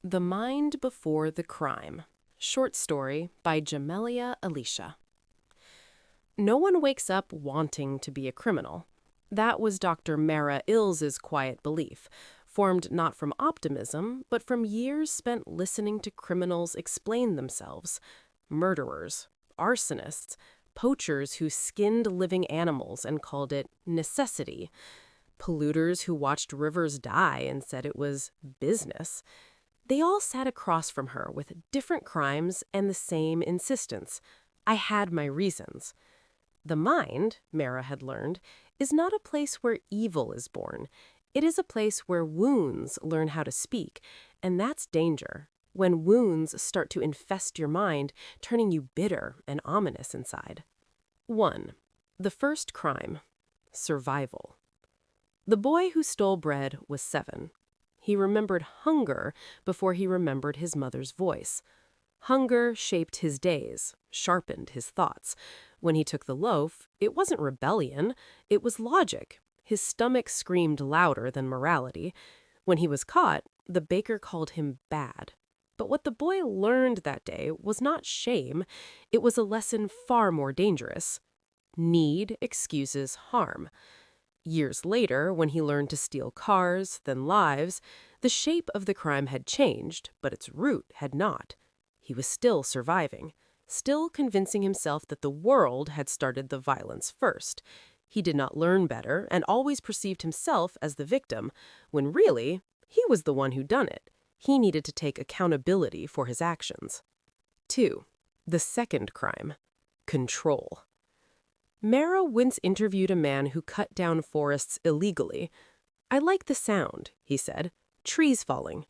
The Mind Before the Crime. Short story by JameliaAlicia. No one wakes up wanting to be a criminal. That was Dr. Mara Ills's quiet belief, formed not from optimism, but from years spent listening to criminals explain themselves. Murderers, arsonists, poachers who skinned living animals and called it necessity, polluters who watched rivers die and said it was business. They all sat across from her with different crimes and the same insistence. I had my reasons. The mind, Mara had learned, is not a place where evil is born. It is a place where wounds learn how to speak, and that's danger. When wounds start to infest your mind, turning you bitter and ominous inside. 1. The first crime. Survival. The boy who stole bread was 7. He remembered hunger before he remembered his mother's voice. Hunger shaped his days, sharpened his thoughts. When he took the loaf, it wasn't rebellion, it was logic. His stomach screamed louder than morality. When he was caught, the baker called him bad. But what the boy learned that day was not shame, it was a lesson far more dangerous. Need excuses harm. Years later, when he learned to steal cars, then lives, the shape of the crime had changed, but its root had not. He was still surviving, still convincing himself that the world had started the violence first. He did not learn better and always perceived himself as the victim, when really, he was the one who done it. He needed to take accountability for his actions. 2. The second crime. Control. Mara once interviewed a man who cut down forests illegally. "I like the sound," he said. "Trees falling."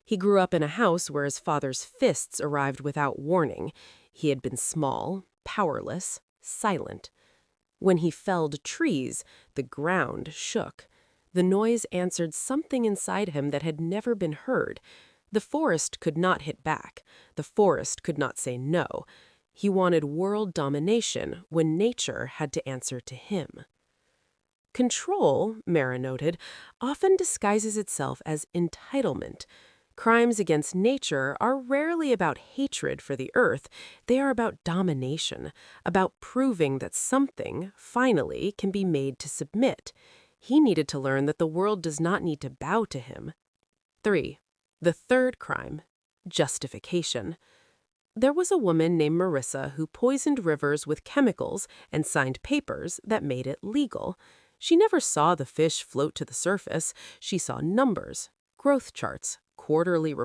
He grew up in a house where his father's fists arrived without warning. He had been small, powerless, silent. When he felled trees, the ground shook. The noise answered something inside him that had never been heard. The forest could not hit back. The forest could not say no. He wanted world domination when nature had to answer to him. Control, Mara noted, often disguises itself as entitlement. Crimes against nature are rarely about hatred for the earth. They are about domination, about proving that something, finally, can be made to submit. He needed to learn that the world does not need to bow to him. 3. The third crime. Justification. There was a woman named Marissa who poisoned rivers with chemicals and signed papers that made it legal. She never saw the fish float to the surface. She saw numbers, growth charts, quarterly